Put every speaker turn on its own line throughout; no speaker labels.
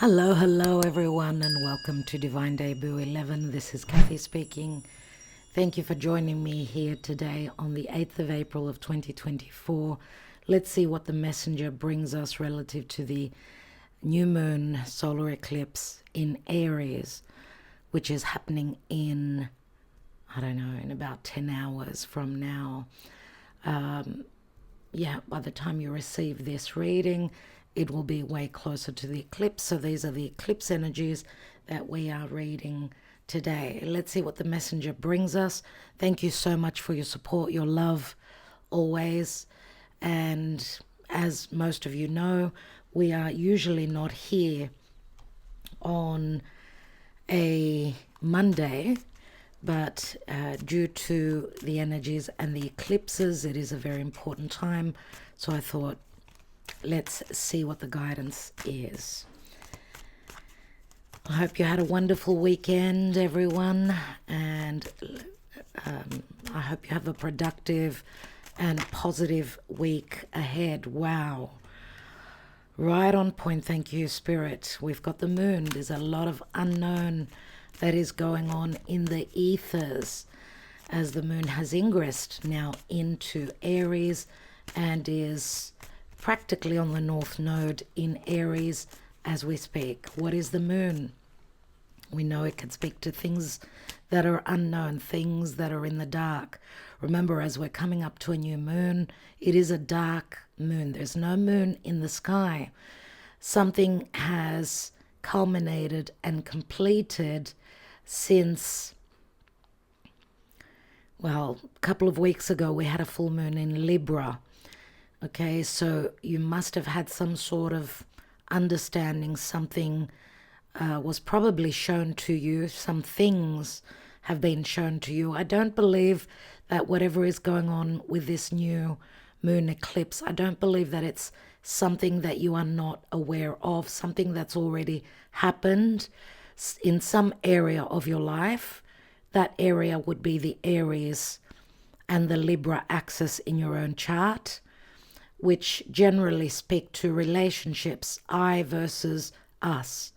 Hello everyone, and welcome to Divine Debut 11. This is Kathy speaking. Thank you for joining me here today on the 8th of April of 2024. Let's see what the messenger brings us relative to the new moon solar eclipse in Aries, which is happening in, in about 10 hours from now. By the time you receive this reading, it will be way closer to the eclipse. So these are the eclipse energies that we are reading today. Let's see what the messenger brings us. Thank you so much for your support, your love, always. And as most of you know, we are usually not here on a Monday, but due to the energies and the eclipses, it is a very important time. So I thought, let's see what the guidance is. I hope you had a wonderful weekend, everyone, and I hope you have a productive and positive week ahead. Wow. Right on point. Thank you, Spirit. We've got the moon. There's a lot of unknown that is going on in the ethers as the moon has ingressed now into Aries and is practically on the North Node in Aries as we speak. What is the moon? We know it can speak to things that are unknown, things that are in the dark. Remember, as we're coming up to a new moon, it is a dark moon. There's no moon in the sky. Something has culminated and completed since, a couple of weeks ago we had a full moon in Libra. Okay, so you must have had some sort of understanding. Something was probably shown to you. Some things have been shown to you. I don't believe that whatever is going on with this new moon eclipse, I don't believe that it's something that you are not aware of, something that's already happened in some area of your life. That area would be the Aries and the Libra axis in your own chart, which generally speak to relationships, I versus us,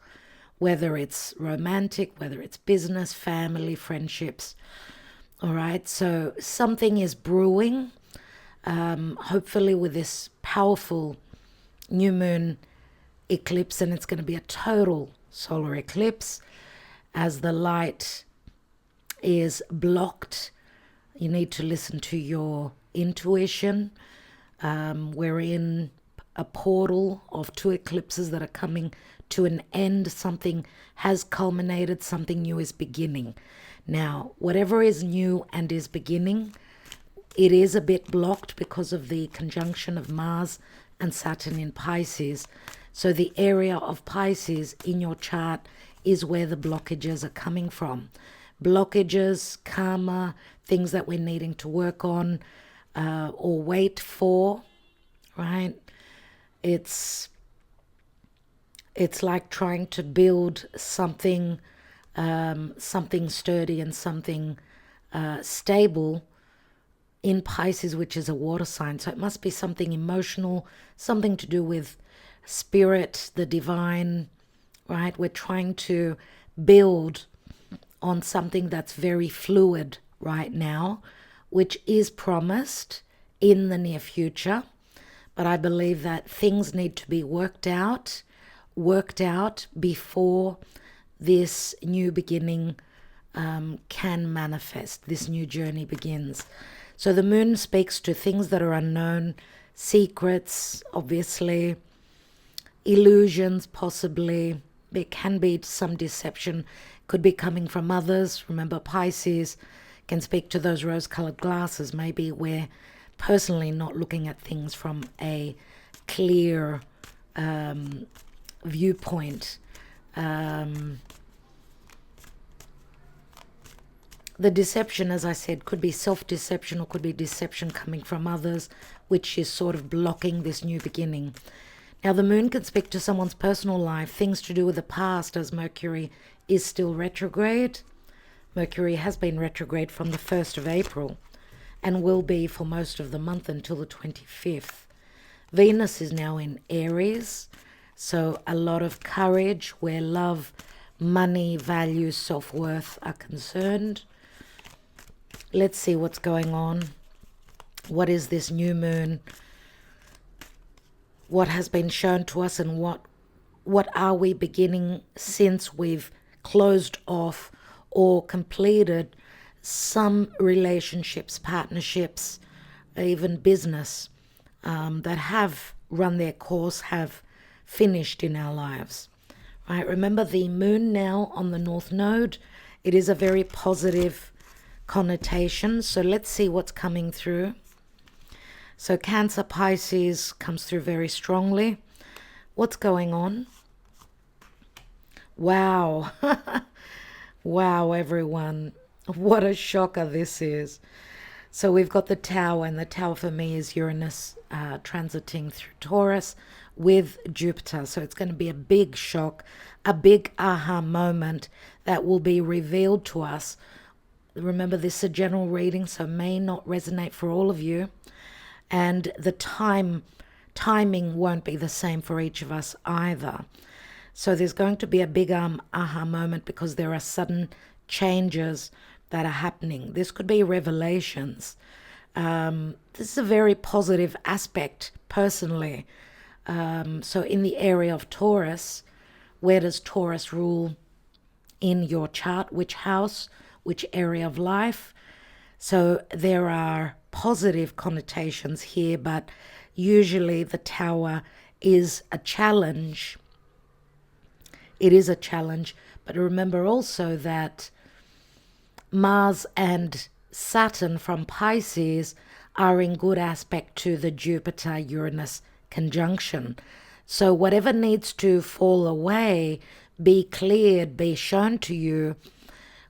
whether it's romantic, whether it's business, family, friendships. All right, so something is brewing, hopefully with this powerful new moon eclipse, and it's going to be a total solar eclipse as the light is blocked. You need to listen to your intuition. We're in a portal of two eclipses that are coming to an end. Something has culminated, something new is beginning. Now, whatever is new and is beginning, it is a bit blocked because of the conjunction of Mars and Saturn in Pisces. So the area of Pisces in your chart is where the blockages are coming from. Blockages, karma, things that we're needing to work on, or wait for, right? It's like trying to build something, something sturdy and something stable in Pisces, which is a water sign. So it must be something emotional, something to do with spirit, the divine, right? We're trying to build on something that's very fluid right now, which is promised in the near future. But I believe that things need to be worked out before this new beginning can manifest, this new journey begins. So the moon speaks to things that are unknown, secrets, obviously, illusions, possibly. There can be some deception, could be coming from others. Remember, Pisces can speak to those rose-colored glasses. Maybe we're personally not looking at things from a clear viewpoint. The deception, as I said, could be self-deception or could be deception coming from others, which is sort of blocking this new beginning. Now, the moon can speak to someone's personal life, things to do with the past, as Mercury is still retrograde. Mercury has been retrograde from the 1st of April and will be for most of the month until the 25th. Venus is now in Aries, So a lot of courage where love, money, values, self-worth are concerned. Let's see what's going on. What is this new moon? What has been shown to us, and what are we beginning since we've closed off or completed some relationships, partnerships, even business that have run their course, have finished in our lives. Right? Remember the moon now on the North Node. It is a very positive connotation. So let's see what's coming through. So Cancer, Pisces comes through very strongly. What's going on? Wow. Wow, everyone. What a shocker this is. So we've got the Tower, and the Tower for me is Uranus transiting through Taurus with Jupiter. So it's going to be a big shock, a big aha moment that will be revealed to us. Remember, this is a general reading, so may not resonate for all of you. And the timing won't be the same for each of us either. So there's going to be a big aha moment because there are sudden changes that are happening. This could be revelations. This is a very positive aspect personally. So in the area of Taurus, where does Taurus rule in your chart? Which house? Which area of life? So there are positive connotations here, but usually the Tower is a challenge. It is a challenge, but remember also that Mars and Saturn from Pisces are in good aspect to the Jupiter-Uranus conjunction. So whatever needs to fall away, be cleared, be shown to you,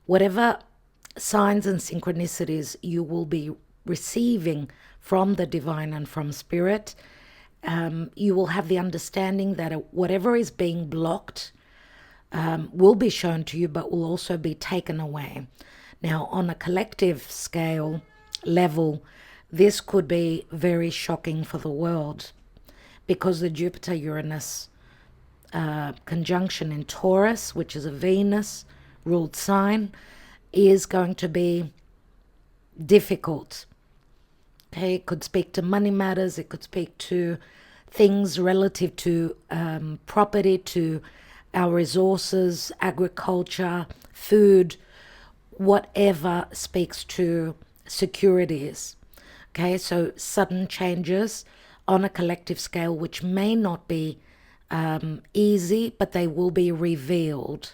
whatever signs and synchronicities you will be receiving from the divine and from spirit, you will have the understanding that whatever is being blocked will be shown to you, but will also be taken away. Now, on a collective scale level, this could be very shocking for the world because the Jupiter-Uranus conjunction in Taurus, which is a Venus-ruled sign, is going to be difficult. Okay, it could speak to money matters. It could speak to things relative to property, to our resources, agriculture, food, whatever speaks to securities. Okay, so sudden changes on a collective scale, which may not be easy, but they will be revealed.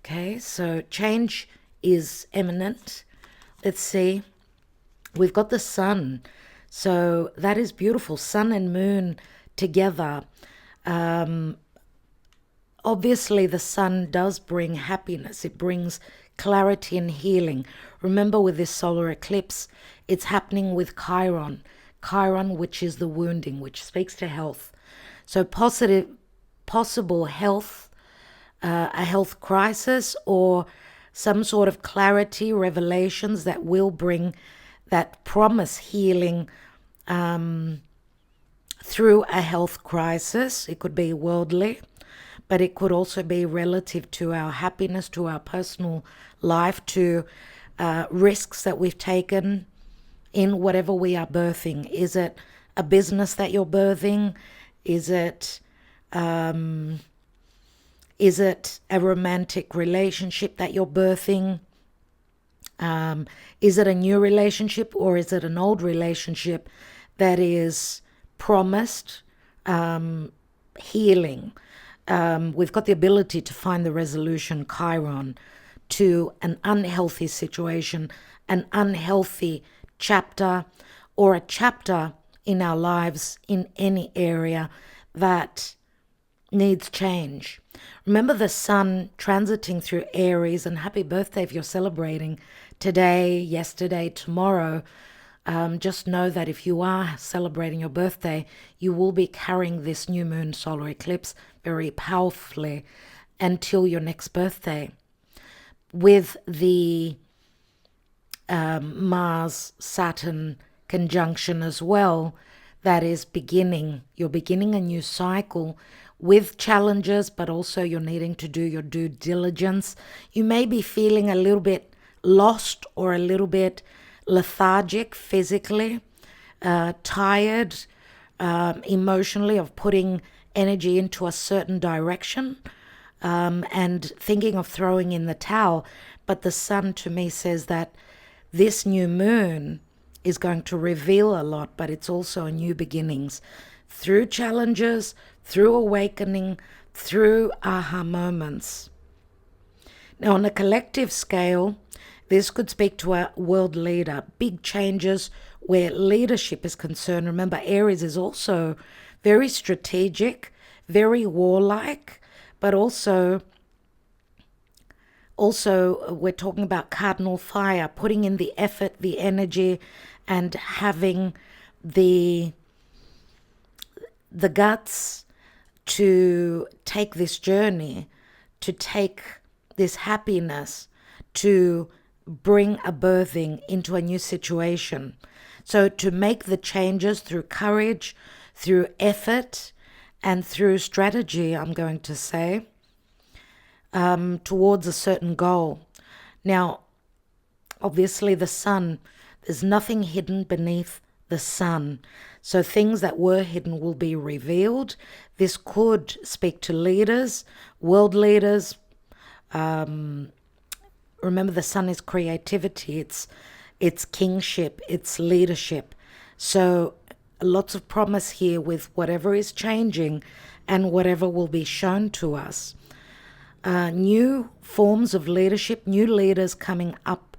Okay, so change is imminent. Let's see. We've got the sun. So that is beautiful. Sun and moon together. Obviously, the sun does bring happiness. It brings clarity and healing. Remember, with this solar eclipse, it's happening with Chiron. Chiron, which is the wounding, which speaks to health. So possible health, a health crisis, or some sort of clarity, revelations that will bring, that promise healing through a health crisis. It could be worldly, but it could also be relative to our happiness, to our personal life, to risks that we've taken in whatever we are birthing. Is it a business that you're birthing? Is it a romantic relationship that you're birthing? Is it a new relationship, or is it an old relationship that is promised healing? We've got the ability to find the resolution, Chiron, to an unhealthy situation, an unhealthy chapter, or a chapter in our lives in any area that needs change. Remember the sun transiting through Aries, and happy birthday if you're celebrating today, yesterday, tomorrow. Just know that if you are celebrating your birthday, you will be carrying this new moon solar eclipse very powerfully until your next birthday. With the Mars-Saturn conjunction as well, that is beginning. You're beginning a new cycle with challenges, but also you're needing to do your due diligence. You may be feeling a little bit lost or a little bit lethargic physically, tired emotionally of putting energy into a certain direction, and thinking of throwing in the towel. But the sun to me says that this new moon is going to reveal a lot, but it's also a new beginnings through challenges, through awakening, through aha moments. Now, on a collective scale, this could speak to a world leader, big changes where leadership is concerned. Remember, Aries is also very strategic, very warlike, but also we're talking about cardinal fire, putting in the effort, the energy, and having the guts to take this journey, to take this happiness, to bring a birthing into a new situation. So to make the changes through courage, through effort, and through strategy, I'm going to say, towards a certain goal. Now, obviously the sun, there's nothing hidden beneath the sun. So things that were hidden will be revealed. This could speak to leaders, world leaders. Remember, the sun is creativity, it's kingship, it's leadership. So lots of promise here with whatever is changing and whatever will be shown to us. New forms of leadership, new leaders coming up,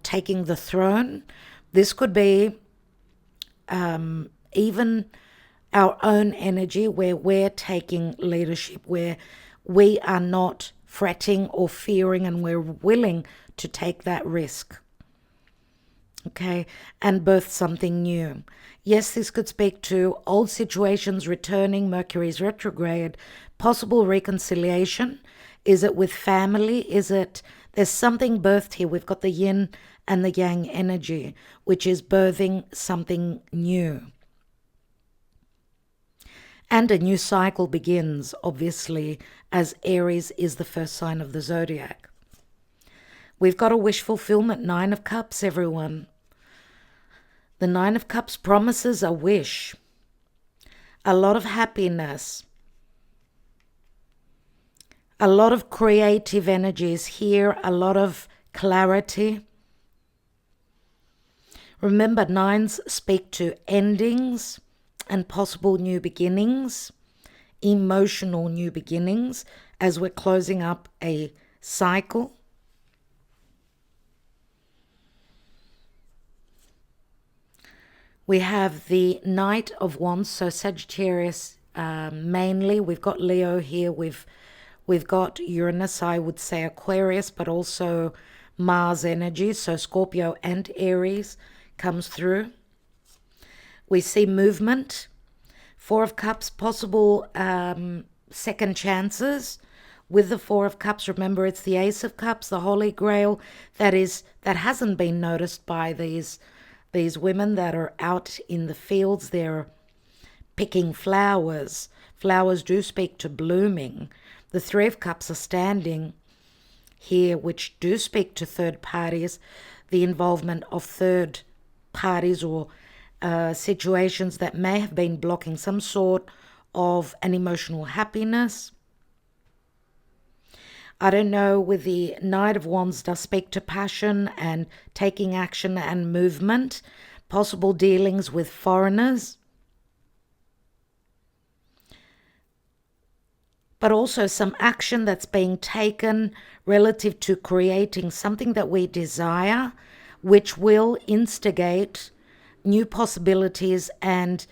taking the throne. This could be even our own energy where we're taking leadership, where we are not fretting or fearing and we're willing to take that risk. Okay, and birth something new. Yes, this could speak to old situations returning, Mercury's retrograde, possible reconciliation. Is it with family? Is it, there's something birthed here. We've got the yin and the yang energy, which is birthing something new. And a new cycle begins, obviously, as Aries is the first sign of the zodiac. We've got a wish fulfillment, Nine of Cups, everyone. The Nine of Cups promises a wish, a lot of happiness, a lot of creative energies here, a lot of clarity. Remember, nines speak to endings and possible new beginnings, emotional new beginnings, as we're closing up a cycle. We have the Knight of Wands, so Sagittarius mainly. We've got Leo here. We've got Uranus, I would say Aquarius, but also Mars energy. So Scorpio and Aries comes through. We see movement. Four of Cups, possible second chances. With the Four of Cups, remember it's the Ace of Cups, the Holy Grail, that hasn't been noticed by these women that are out in the fields. They're picking flowers. Flowers do speak to blooming. The Three of Cups are standing here, which do speak to third parties, the involvement of third parties or situations that may have been blocking some sort of an emotional happiness. I don't know, with the Knight of Wands does speak to passion and taking action and movement, possible dealings with foreigners, but also some action that's being taken relative to creating something that we desire, which will instigate new possibilities and,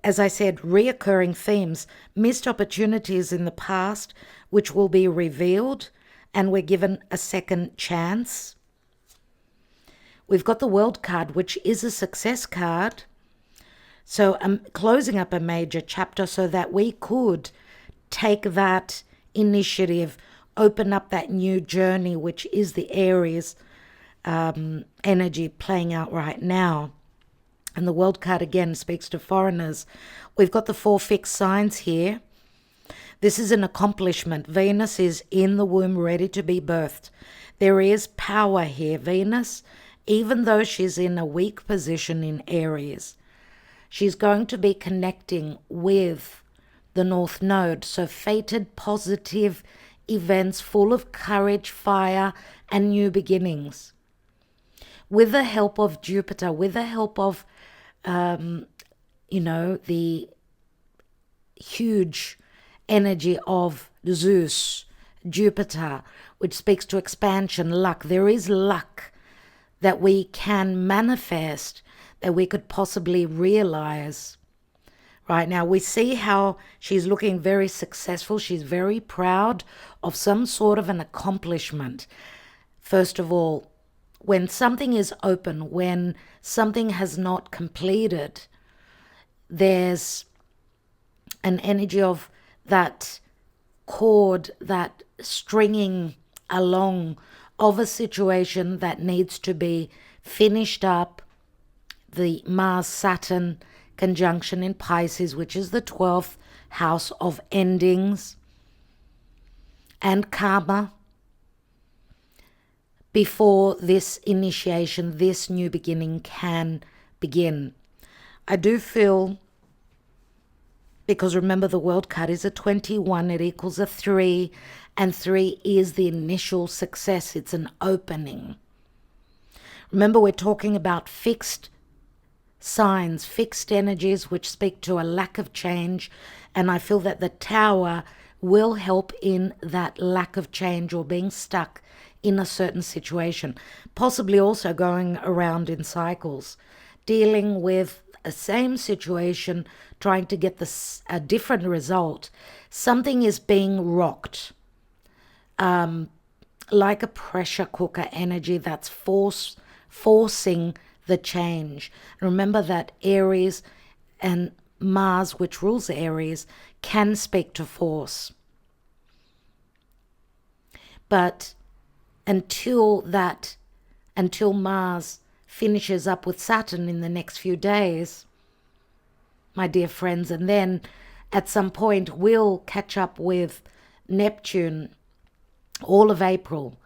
as I said, reoccurring themes, missed opportunities in the past, which will be revealed, and we're given a second chance. We've got the World card, which is a success card. So I'm closing up a major chapter so that we could take that initiative, open up that new journey, which is the Aries energy playing out right now. And the World card again speaks to foreigners. We've got the four fixed signs here. This is an accomplishment. Venus is in the womb, ready to be birthed. There is power here. Venus, even though she's in a weak position in Aries, she's going to be connecting with the North Node. So fated, positive events full of courage, fire, and new beginnings. With the help of Jupiter, with the help of, the huge energy of Zeus, Jupiter, which speaks to expansion, luck. There is luck that we can manifest, that we could possibly realize. Right now, we see how she's looking very successful. She's very proud of some sort of an accomplishment. First of all, when something is open, when something has not completed, there's an energy of that cord, that stringing along of a situation that needs to be finished up. The Mars-Saturn conjunction in Pisces, which is the 12th house of endings and karma. Before this initiation, this new beginning can begin. I do feel, because remember the world card is a 21, it equals a 3, and 3 is the initial success. It's an opening. Remember, we're talking about fixed signs, fixed energies, which speak to a lack of change, and I feel that the Tower will help in that lack of change or being stuck in a certain situation, possibly also going around in cycles, dealing with a same situation, trying to get a different result. Something is being rocked, like a pressure cooker energy that's forcing the change. Remember that Aries and Mars, which rules Aries, can speak to force. But until Mars finishes up with Saturn in the next few days, my dear friends, and then at some point we'll catch up with Neptune all of April,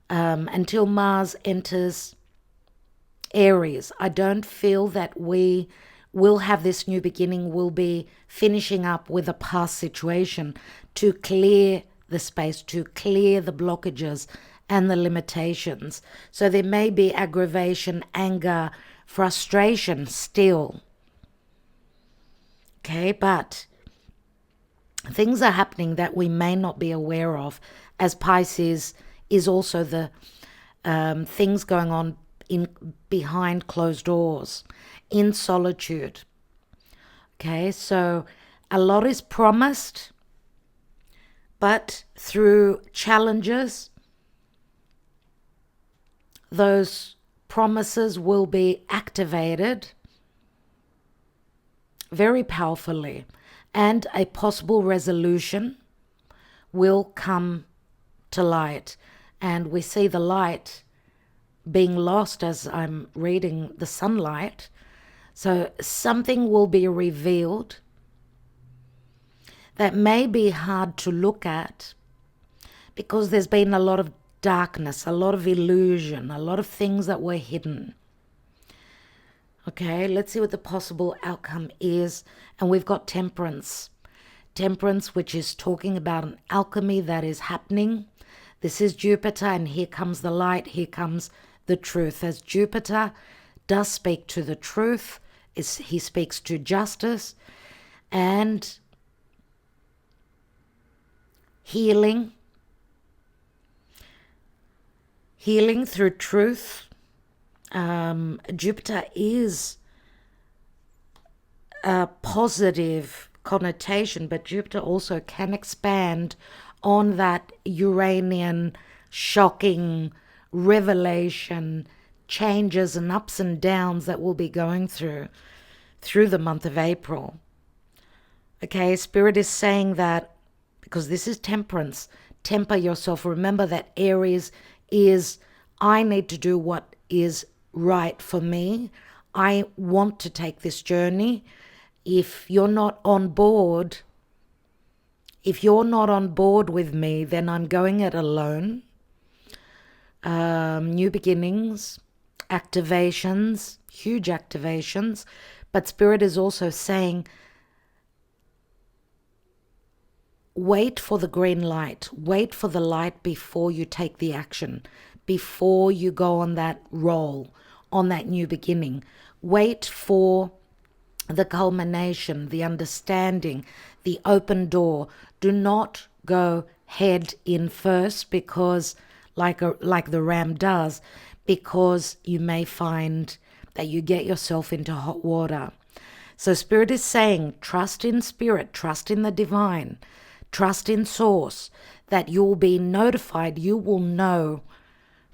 until Mars enters Aries. I don't feel that we will have this new beginning. We'll be finishing up with a past situation to clear the space, to clear the blockages and the limitations. So there may be aggravation, anger, frustration still. Okay, but things are happening that we may not be aware of, as Pisces is also the things going on in behind closed doors, in solitude. Okay, so a lot is promised, but through challenges, those promises will be activated very powerfully, and a possible resolution will come to light. And we see the light being lost as I'm reading the sunlight. So something will be revealed that may be hard to look at, because there's been a lot of darkness, a lot of illusion, a lot of things that were hidden. Okay, let's see what the possible outcome is. And we've got Temperance. Temperance, which is talking about an alchemy that is happening. This is Jupiter, and here comes the light, here comes the truth. As Jupiter does speak to the truth, he speaks to justice and healing through truth. Jupiter is a positive connotation, but Jupiter also can expand on that Uranian shocking revelation, changes and ups and downs that we'll be going through the month of April. Okay, Spirit is saying that, because this is Temperance, temper yourself. Remember that Aries is, I need to do what is right for me. I want to take this journey. If you're not on board, If you're not on board with me, then I'm going it alone. New beginnings, activations, huge activations. But Spirit is also saying, wait for the green light. Wait for the light before you take the action, before you go on that roll, on that new beginning. Wait for the culmination, the understanding, the open door. Do not go head in first, because like the ram does, because you may find that you get yourself into hot water. So Spirit is saying, trust in Spirit, trust in the divine, trust in Source, that you'll be notified, you will know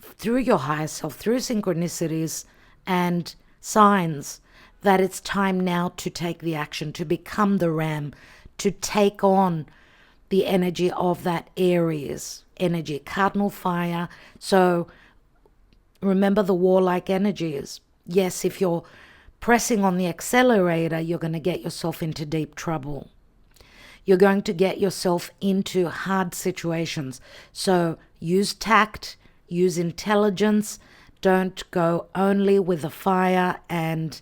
through your higher self, through synchronicities and signs, that it's time now to take the action, to become the ram, to take on the energy of that Aries energy, cardinal fire. So remember the warlike energies. Yes, if you're pressing on the accelerator, you're going to get yourself into deep trouble. You're going to get yourself into hard situations. So use tact, use intelligence. Don't go only with the fire and,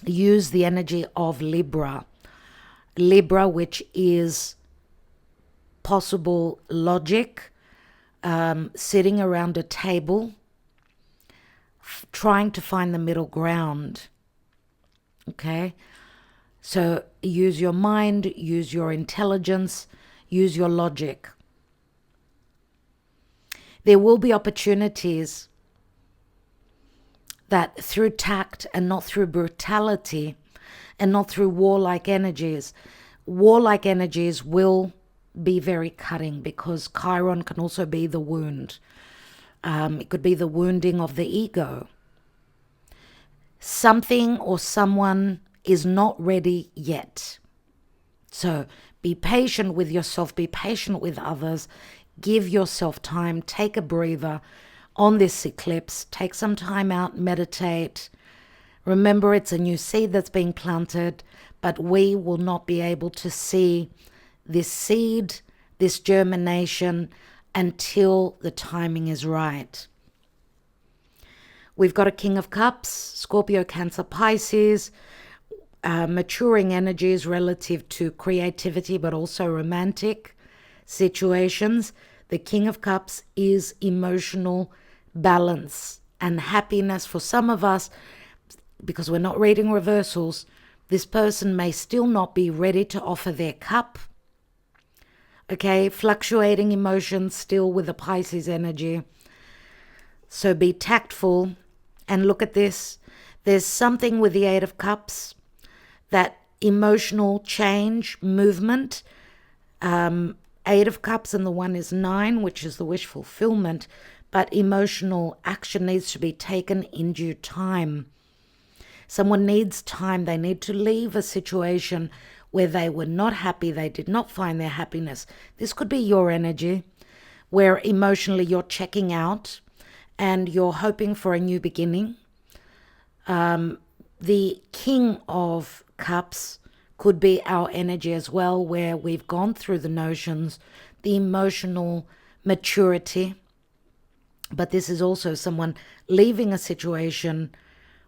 use the energy of Libra. Libra, which is possible logic, sitting around a table, trying to find the middle ground. Okay? So use your mind, use your intelligence, use your logic. There will be opportunities that through tact and not through brutality and not through warlike energies will be very cutting, because Chiron can also be the wound. It could be the wounding of the ego. Something or someone is not ready yet. So be patient with yourself, be patient with others, give yourself time, take a breather on this eclipse, take some time out, meditate. Remember, it's a new seed that's being planted, but we will not be able to see this seed, this germination, until the timing is right. We've got a King of Cups, Scorpio, Cancer, Pisces, maturing energies relative to creativity, but also romantic situations. The King of Cups is emotional balance and happiness. For some of us, because we're not reading reversals, this person may still not be ready to offer their cup. Okay, fluctuating emotions still with the Pisces energy. So be tactful and look at this. There's something with the Eight of Cups, that emotional change, movement. Eight of Cups, and the one is 9, which is the wish fulfillment. But emotional action needs to be taken in due time. Someone needs time. They need to leave a situation where they were not happy, they did not find their happiness. This could be your energy, where emotionally you're checking out and you're hoping for a new beginning. The King of Cups could be our energy as well, where we've gone through the notions, the emotional maturity. But this is also someone leaving a situation.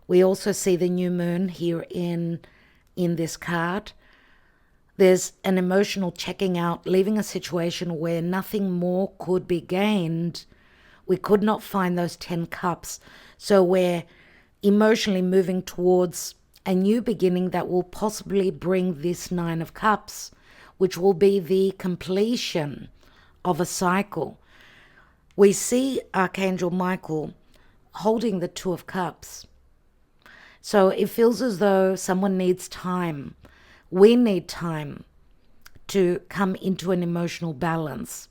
We also see the new moon here in this card. There's an emotional checking out, leaving a situation where nothing more could be gained. We could not find those 10 cups. So we're emotionally moving towards a new beginning that will possibly bring this 9 of cups, which will be the completion of a cycle. We see Archangel Michael holding the 2 of cups. So it feels as though someone needs time. We need time to come into an emotional balance.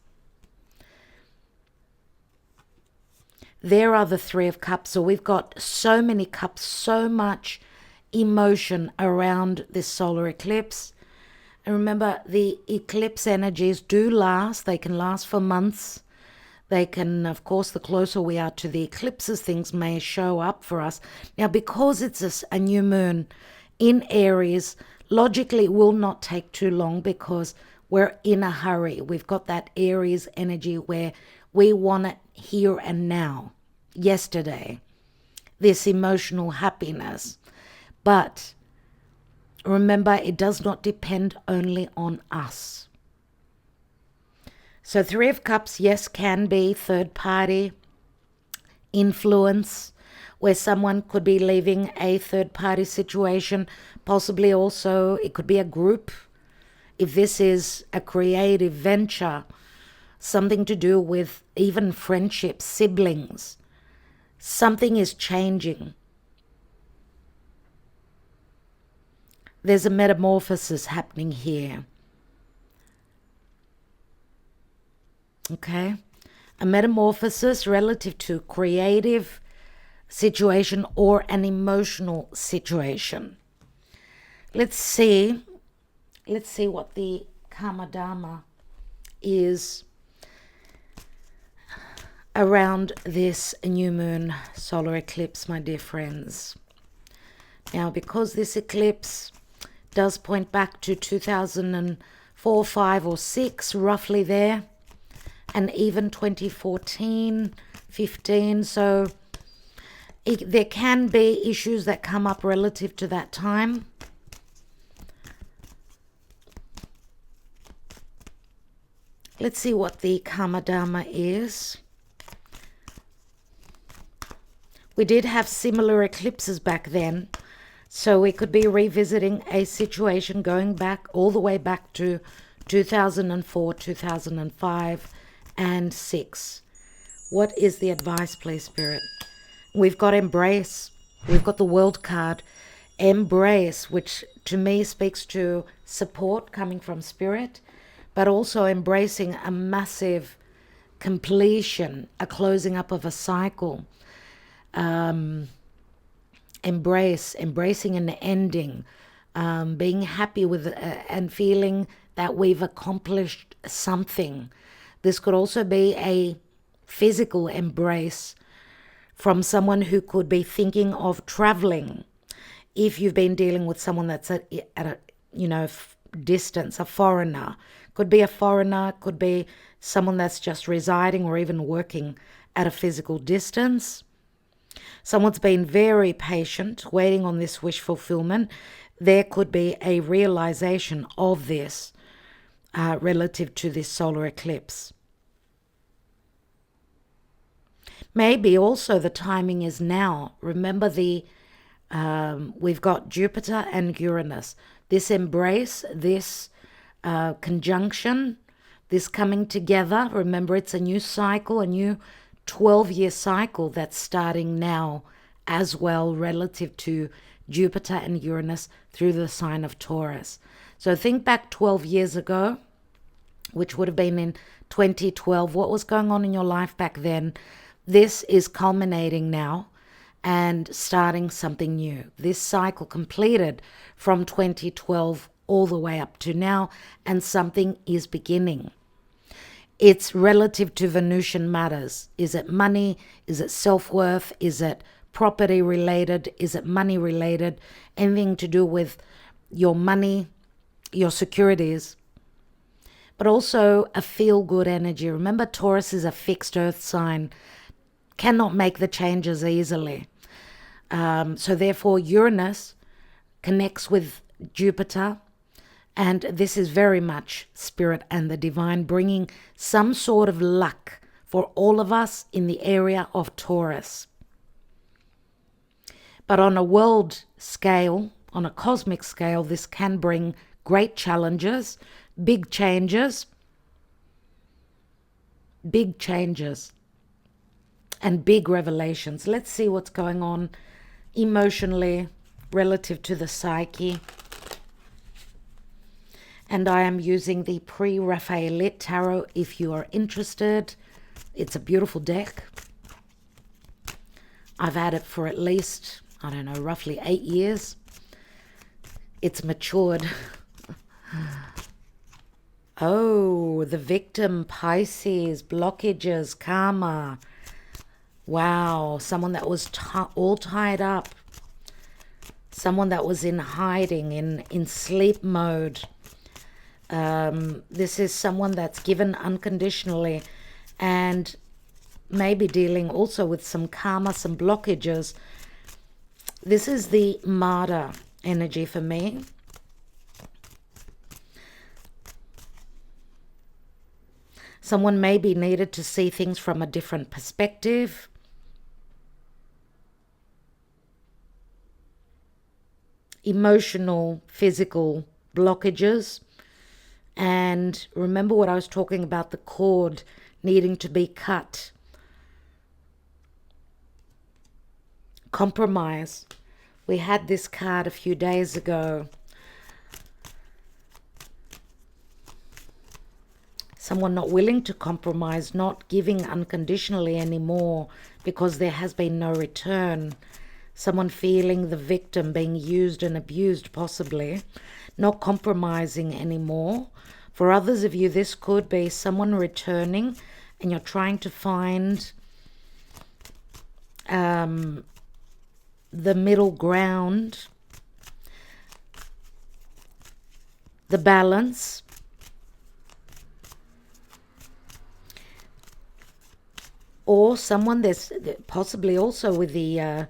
There are the 3 of cups. So we've got so many cups, so much emotion around this solar eclipse. And remember, the eclipse energies do last. They can last for months. They can, of course, the closer we are to the eclipses, things may show up for us. Now, because it's a new moon in Aries, Logically, it will not take too long because we're in a hurry. We've got that Aries energy where we want it here and now, yesterday, this emotional happiness. But remember, it does not depend only on us. So Three of Cups, yes, can be third party influence, where someone could be leaving a third party situation. Possibly also it could be a group. If this is a creative venture, something to do with even friendships, siblings, something is changing. There's a metamorphosis happening here. Okay? A metamorphosis relative to creative situation or an emotional situation. Let's see what the Karma Dharma is around this new moon solar eclipse, my dear friends. Now, because this eclipse does point back to 2004, 5 or 6, roughly there, and even 2014, 15, so there can be issues that come up relative to that time. Let's see what the Karma Dharma is. We did have similar eclipses back then, so we could be revisiting a situation going back all the way back to 2004, 2005, and 6. What is the advice, please, Spirit? We've got embrace. We've got the World card. Embrace, which to me speaks to support coming from Spirit, but also embracing a massive completion, a closing up of a cycle. Embracing an ending, being happy with and feeling that we've accomplished something. This could also be a physical embrace from someone who could be thinking of traveling. If you've been dealing with someone that's at a distance, a foreigner, could be a foreigner, could be someone that's just residing or even working at a physical distance. Someone's been very patient, waiting on this wish fulfillment. There could be a realization of this relative to this solar eclipse. Maybe also the timing is now. Remember we've got Jupiter and Uranus. This embrace, this conjunction, this coming together. Remember, it's a new cycle, a new 12-year cycle that's starting now as well relative to Jupiter and Uranus through the sign of Taurus. So think back 12 years ago, which would have been in 2012. What was going on in your life back then? This is culminating now and starting something new. This cycle completed from 2012 all the way up to now, and something is beginning. It's relative to Venusian matters. Is it money? Is it self-worth? Is it property related? Is it money related? Anything to do with your money, your securities? But also a feel-good energy. Remember, Taurus is a fixed earth sign, cannot make the changes easily. So therefore, Uranus connects with Jupiter, and this is very much Spirit and the divine, bringing some sort of luck for all of us in the area of Taurus. But on a world scale, on a cosmic scale, this can bring great challenges, big changes, and big revelations. Let's see what's going on emotionally relative to the psyche. And I am using the Pre-Raphaelite Tarot if you are interested. It's a beautiful deck. I've had it for at least, I don't know, roughly 8 years. It's matured. Oh, the victim, Pisces, blockages, karma. Wow, someone that was all tied up. someone that was in hiding, in sleep mode. This is someone that's given unconditionally and maybe dealing also with some karma, some blockages. This is the martyr energy for me. Someone maybe needed to see things from a different perspective. Emotional, physical blockages. And remember what I was talking about, the cord needing to be cut. Compromise. We had this card a few days ago. Someone not willing to compromise, not giving unconditionally anymore because there has been no return. Someone feeling the victim, being used and abused possibly, not compromising anymore. For others of you, this could be someone returning and you're trying to find the middle ground, the balance. Or someone, there's possibly also with the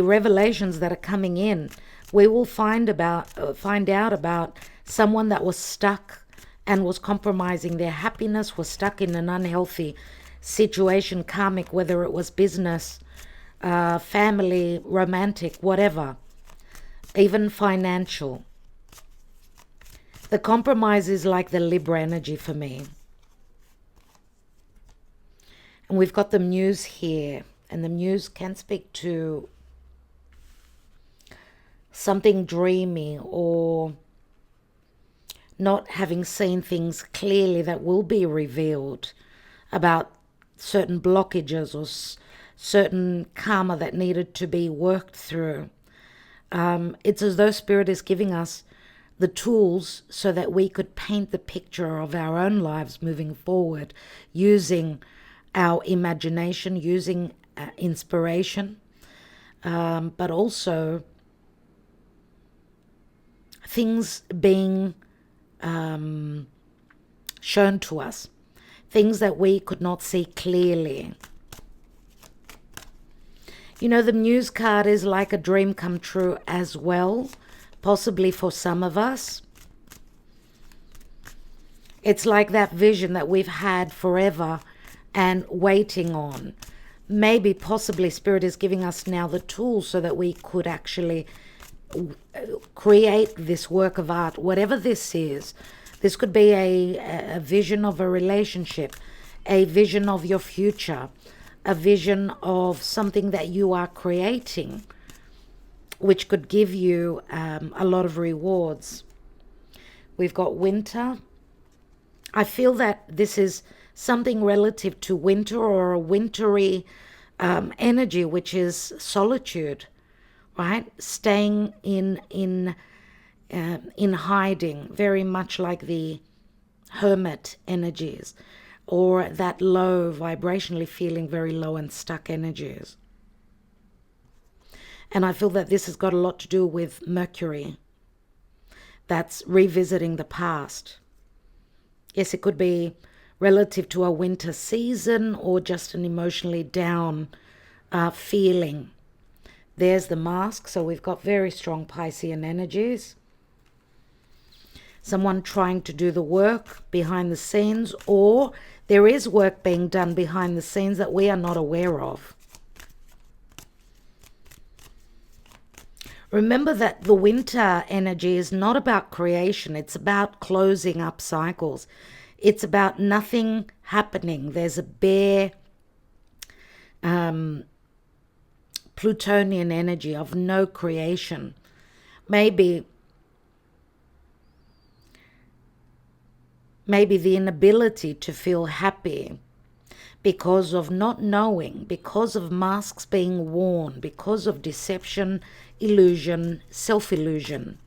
revelations that are coming in, we will find out about someone that was stuck and was compromising their happiness, was stuck in an unhealthy situation, karmic, whether it was business, family, romantic, whatever, even financial. The compromise is like the Libra energy for me. And we've got the Muse here, and the Muse can speak to something dreamy or not having seen things clearly that will be revealed about certain blockages or certain karma that needed to be worked through. It's as though Spirit is giving us the tools so that we could paint the picture of our own lives moving forward using our imagination, using inspiration, but also things being shown to us, things that we could not see clearly. You know, the Muse card is like a dream come true as well, possibly for some of us. It's like that vision that we've had forever and waiting on. Maybe possibly Spirit is giving us now the tools so that we could actually create this work of art, whatever this is. This could be a vision of a relationship, a vision of your future, a vision of something that you are creating, which could give you a lot of rewards. We've got winter. I feel that this is something relative to winter or a wintry energy, which is solitude, right? Staying in hiding, very much like the hermit energies, or that low, vibrationally feeling very low and stuck energies. And I feel that this has got a lot to do with Mercury. That's revisiting the past. Yes, it could be relative to a winter season or just an emotionally down feeling. There's the mask. So we've got very strong Piscean energies. Someone trying to do the work behind the scenes, or there is work being done behind the scenes that we are not aware of. Remember that the winter energy is not about creation. It's about closing up cycles. It's about nothing happening. There's a bare Plutonian energy of no creation. Maybe the inability to feel happy because of not knowing, because of masks being worn, because of deception, illusion, self-illusion.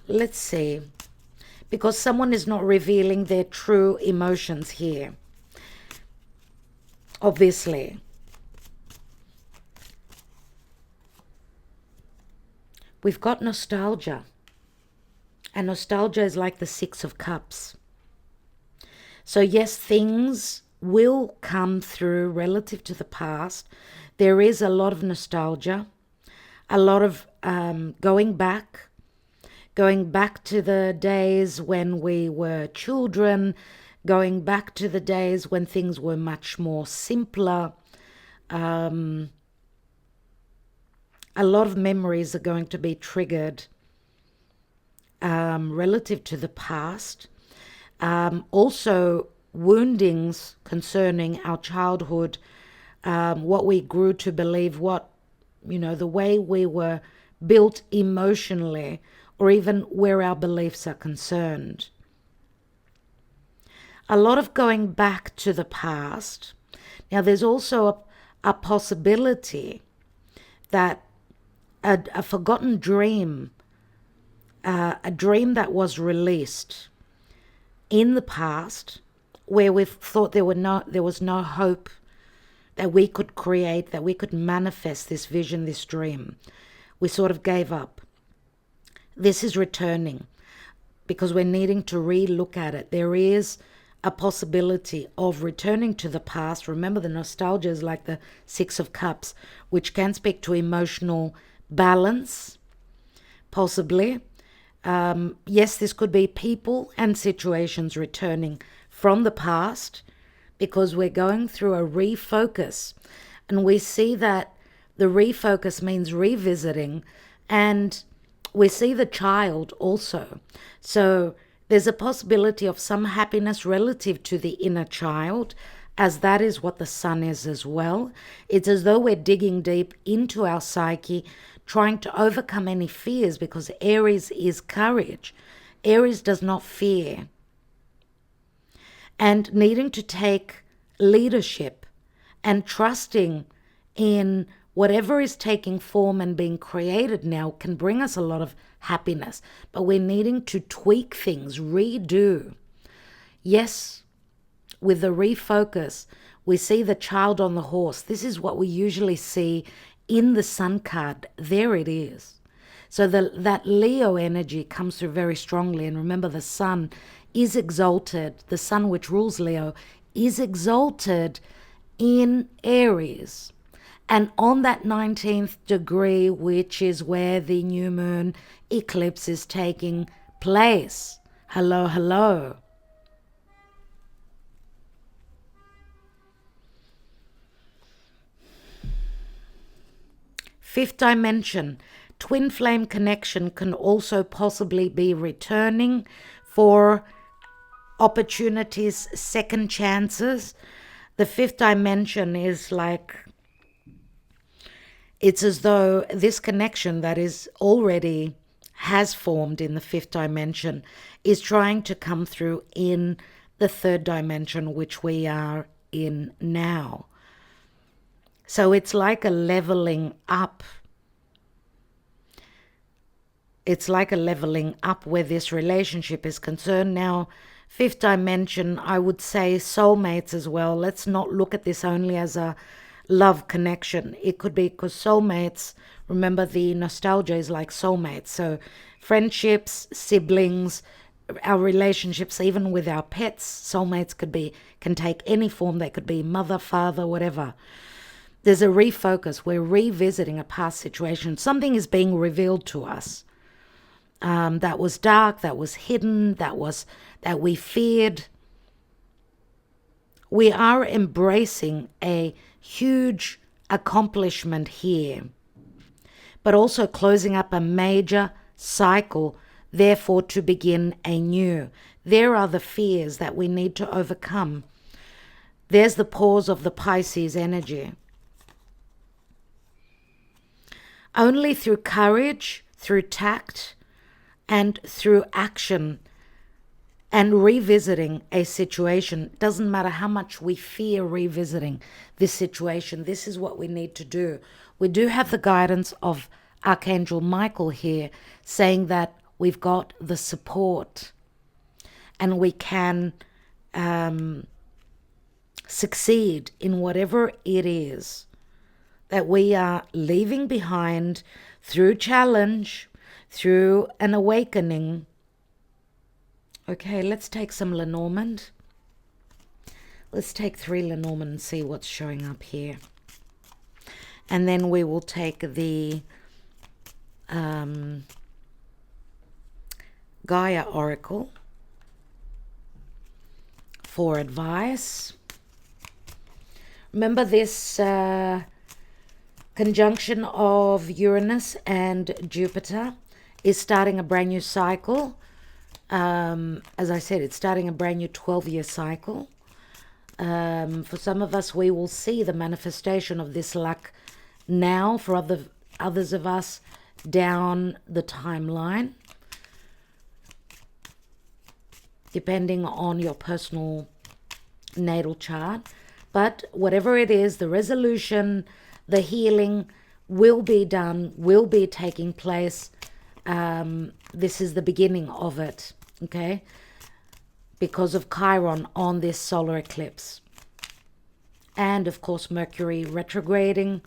Let's see. Because someone is not revealing their true emotions here. Obviously. we've got nostalgia. And nostalgia is like the Six of Cups. So yes, things will come through relative to the past. There is a lot of nostalgia, a lot of going back to the days when we were children, going back to the days when things were much more simpler. A lot of memories are going to be triggered relative to the past. Also, woundings concerning our childhood, what we grew to believe, the way we were built emotionally, or even where our beliefs are concerned. A lot of going back to the past. Now, there's also a possibility that a forgotten dream, a dream that was released in the past, where we thought there was no hope that we could create, that we could manifest this vision, this dream. We sort of gave up. This is returning because we're needing to re-look at it. There is a possibility of returning to the past. Remember, the nostalgia is like the Six of Cups, which can speak to emotional balance, possibly. Yes, this could be people and situations returning from the past because we're going through a refocus. And we see that the refocus means revisiting, and we see the child also. So there's a possibility of some happiness relative to the inner child, as that is what the sun is as well. It's as though we're digging deep into our psyche, trying to overcome any fears, because Aries is courage. Aries does not fear. And needing to take leadership and trusting in whatever is taking form and being created now can bring us a lot of happiness. But we're needing to tweak things, redo. Yes, with the refocus, we see the child on the horse. This is what we usually see in the sun card. There it is. So that Leo energy comes through very strongly. And remember, the sun is exalted. The sun, which rules Leo, is exalted in Aries. And on that 19th degree, which is where the new moon eclipse is taking place. Hello, hello. Fifth dimension, twin flame connection can also possibly be returning for opportunities, second chances. The fifth dimension is like, it's as though this connection that is already has formed in the fifth dimension is trying to come through in the third dimension, which we are in now. So it's like a leveling up. It's like a leveling up where this relationship is concerned. Now, fifth dimension, I would say soulmates as well. Let's not look at this only as a love connection. It could be because soulmates, remember the nostalgia is like soulmates. So friendships, siblings, our relationships, even with our pets, soulmates can take any form. They could be mother, father, whatever. There's a refocus. We're revisiting a past situation. Something is being revealed to us. That was dark, that was hidden, that we feared. We are embracing a huge accomplishment here, but also closing up a major cycle, therefore to begin anew. There are the fears that we need to overcome. There's the pause of the Pisces energy. Only through courage, through tact, and through action and revisiting a situation, doesn't matter how much we fear revisiting this situation, this is what we need to do. We do have the guidance of Archangel Michael here saying that we've got the support and we can succeed in whatever it is that we are leaving behind through challenge, through an awakening. Okay, let's take some Lenormand. Let's take 3 Lenormand and see what's showing up here. And then we will take the Gaia Oracle for advice. Remember this conjunction of Uranus and Jupiter is starting a brand new cycle. As I said, it's starting a brand new 12-year cycle. For some of us, we will see the manifestation of this luck now. For others of us, down the timeline, depending on your personal natal chart. But whatever it is, the resolution, the healing will be done, will be taking place. This is the beginning of it, okay? Because of Chiron on this solar eclipse. And, of course, Mercury retrograding.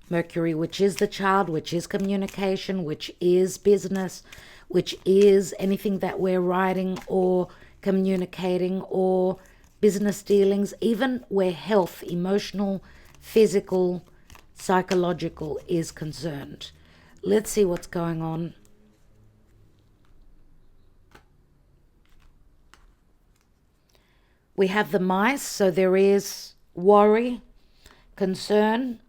Mercury, which is the child, which is communication, which is business, which is anything that we're writing or communicating or business dealings, even where health, emotional, physical, psychological is concerned. Let's see what's going on. We have the mice, so there is worry, concern,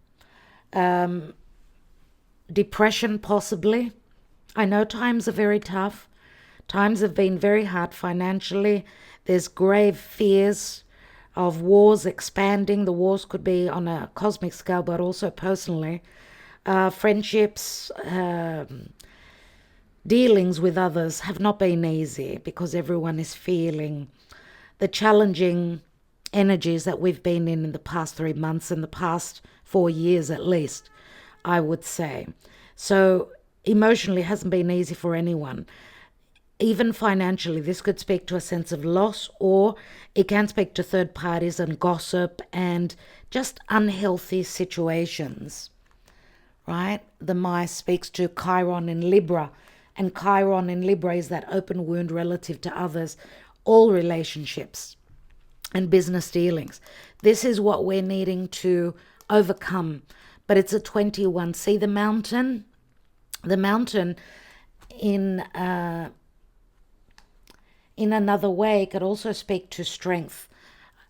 depression possibly. I know times are very tough. Times have been very hard financially. There's grave fears of wars expanding. The wars could be on a cosmic scale, but also personally. Friendships, dealings with others have not been easy because everyone is feeling the challenging energies that we've been in the past 3 months, in the past 4 years at least, I would say. So emotionally, it hasn't been easy for anyone. Even financially, this could speak to a sense of loss, or it can speak to third parties and gossip and just unhealthy situations, right? The mice speaks to Chiron in Libra, and Chiron in Libra is that open wound relative to others, all relationships and business dealings. This is what we're needing to overcome, but it's a 21. See the mountain? The mountain in another way could also speak to strength,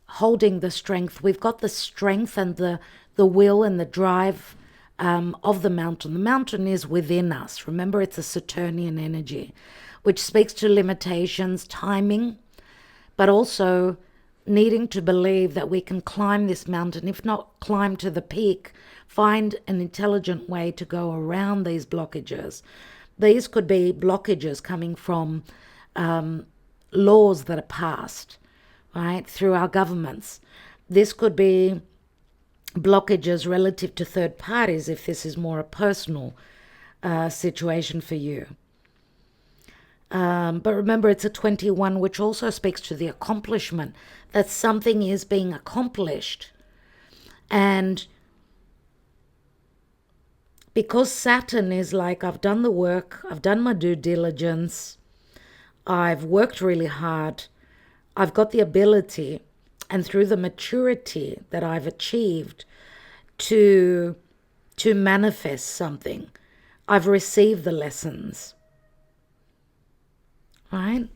holding the strength. We've got the strength and the will and the drive of the mountain. The mountain is within us. Remember, it's a Saturnian energy, which speaks to limitations, timing, but also needing to believe that we can climb this mountain, if not climb to the peak, find an intelligent way to go around these blockages. These could be blockages coming from laws that are passed, right, through our governments. This could be blockages relative to third parties if this is more a personal situation for you. But remember, it's a 21, which also speaks to the accomplishment, that something is being accomplished. And because Saturn is like, I've done the work, I've done my due diligence, I've worked really hard, I've got the ability, and through the maturity that I've achieved to manifest something, I've received the lessons, right?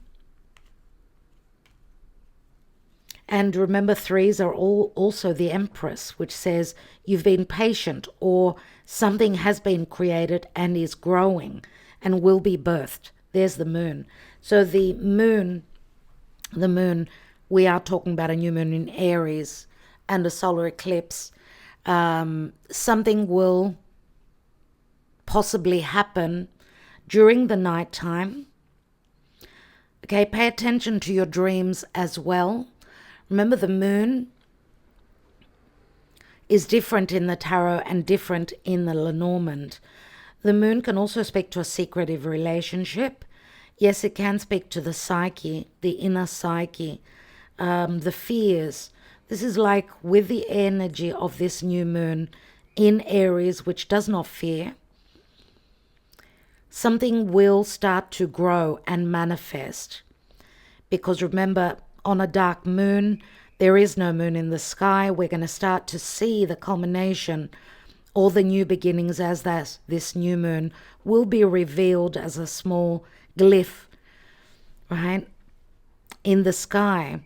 And remember, 3s are also the Empress, which says you've been patient, or something has been created and is growing and will be birthed. There's the moon. So the moon, we are talking about a new moon in Aries and a solar eclipse. Something will possibly happen during the night time. Okay, pay attention to your dreams as well. Remember, the moon is different in the tarot and different in the Lenormand. The moon can also speak to a secretive relationship. Yes, it can speak to the psyche, the inner psyche, the fears. This is like with the energy of this new moon in Aries, which does not fear, something will start to grow and manifest. Because remember, on a dark moon, there is no moon in the sky. We're going to start to see the culmination, all the new beginnings as this new moon will be revealed as a small glyph, right, in the sky.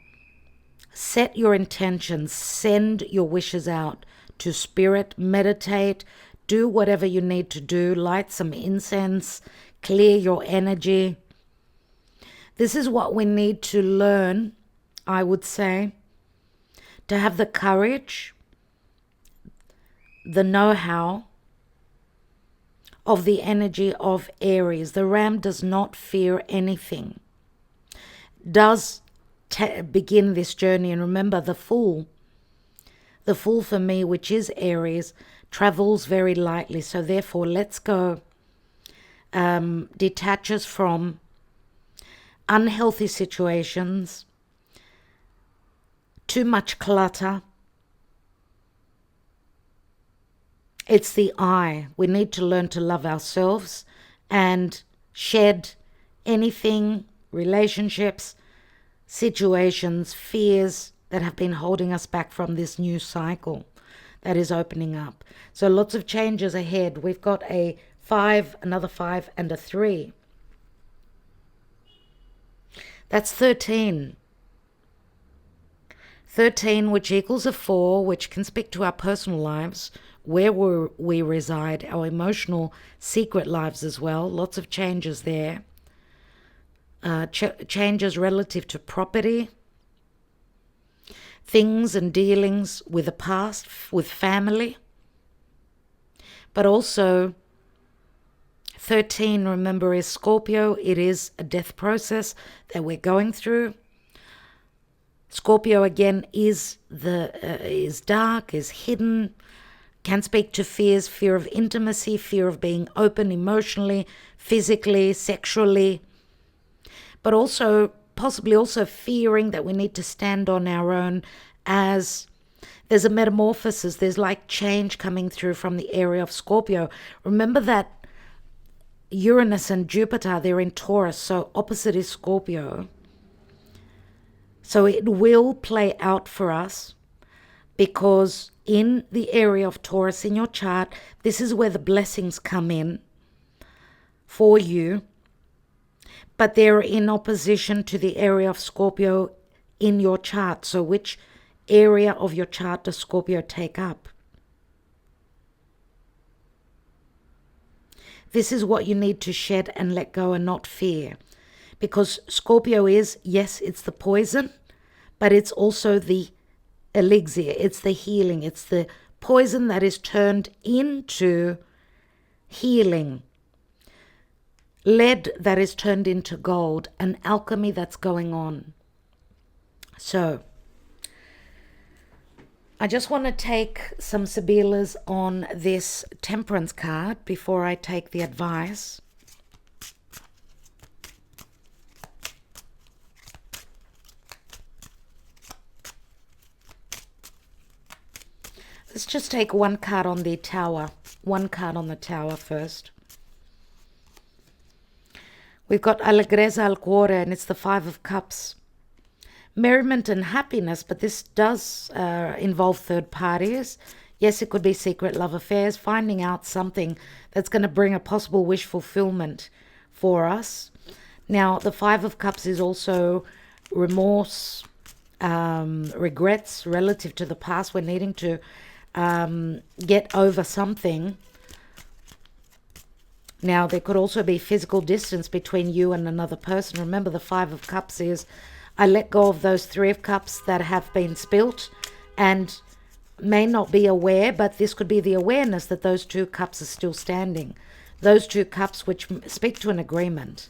Set your intentions, send your wishes out to spirit, meditate, do whatever you need to do, light some incense, clear your energy. This is what we need to learn, I would say, to have the courage, the know-how of the energy of Aries. The ram does not fear anything, does begin this journey. And remember, the fool for me, which is Aries, travels very lightly. So therefore, let's go, detaches from unhealthy situations, too much clutter. It's the I. We need to learn to love ourselves and shed anything, relationships, situations, fears that have been holding us back from this new cycle that is opening up. So lots of changes ahead. We've got a 5, another 5, and a 3. That's 13. 13, which equals a 4, which can speak to our personal lives, where we reside, our emotional secret lives as well. Lots of changes there. Changes relative to property, things and dealings with the past, with family. But also, 13, remember, is Scorpio. It is a death process that we're going through. Scorpio, again, is dark, is hidden, can speak to fears, fear of intimacy, fear of being open emotionally, physically, sexually, but also possibly also fearing that we need to stand on our own, as there's a metamorphosis, there's like change coming through from the area of Scorpio. Remember that Uranus and Jupiter, they're in Taurus, so opposite is Scorpio. So it will play out for us, because in the area of Taurus in your chart, this is where the blessings come in for you, but they're in opposition to the area of Scorpio in your chart. So which area of your chart does Scorpio take up? This is what you need to shed and let go and not fear. Because Scorpio is, yes, it's the poison, but it's also the elixir, it's the healing, it's the poison that is turned into healing. Lead that is turned into gold, an alchemy that's going on. So, I just want to take some Sibilas on this Temperance card before I take the advice. Let's just take one card on the Tower. One card on the Tower first. We've got Allegrezza al Cuore, and it's the 5 of Cups. Merriment and happiness, but this does involve third parties. Yes, it could be secret love affairs, finding out something that's going to bring a possible wish fulfillment for us. Now, the 5 of Cups is also remorse, regrets relative to the past. We're needing to get over something. Now, there could also be physical distance between you and another person. Remember, the 5 of Cups is, I let go of those 3 of Cups that have been spilt and may not be aware, but this could be the awareness that those 2 cups are still standing. Those 2 cups which speak to an agreement.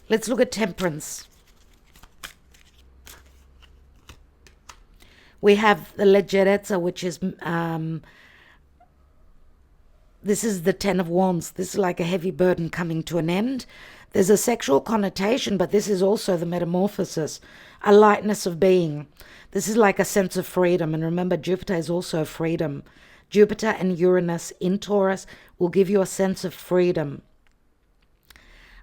Let's look at Temperance. We have the Leggerezza, which is, this is the 10 of Wands. This is like a heavy burden coming to an end. There's a sexual connotation, but this is also the metamorphosis, a lightness of being. This is like a sense of freedom. And remember, Jupiter is also freedom. Jupiter and Uranus in Taurus will give you a sense of freedom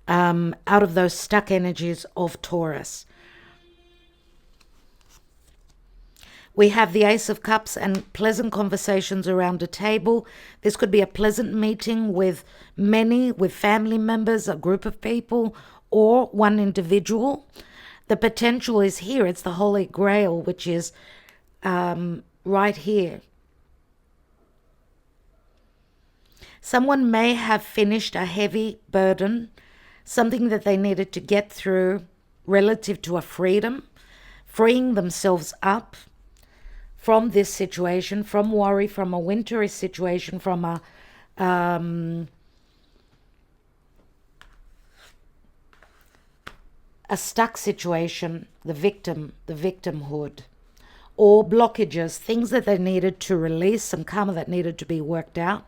out of those stuck energies of Taurus. We have the Ace of Cups and pleasant conversations around a table. This could be a pleasant meeting with with family members, a group of people, or one individual. The potential is here. It's the Holy Grail, which is right here. Someone may have finished a heavy burden, something that they needed to get through relative to a freedom, freeing themselves up from this situation, from worry, from a wintry situation, from a stuck situation, the victimhood, or blockages, things that they needed to release, some karma that needed to be worked out.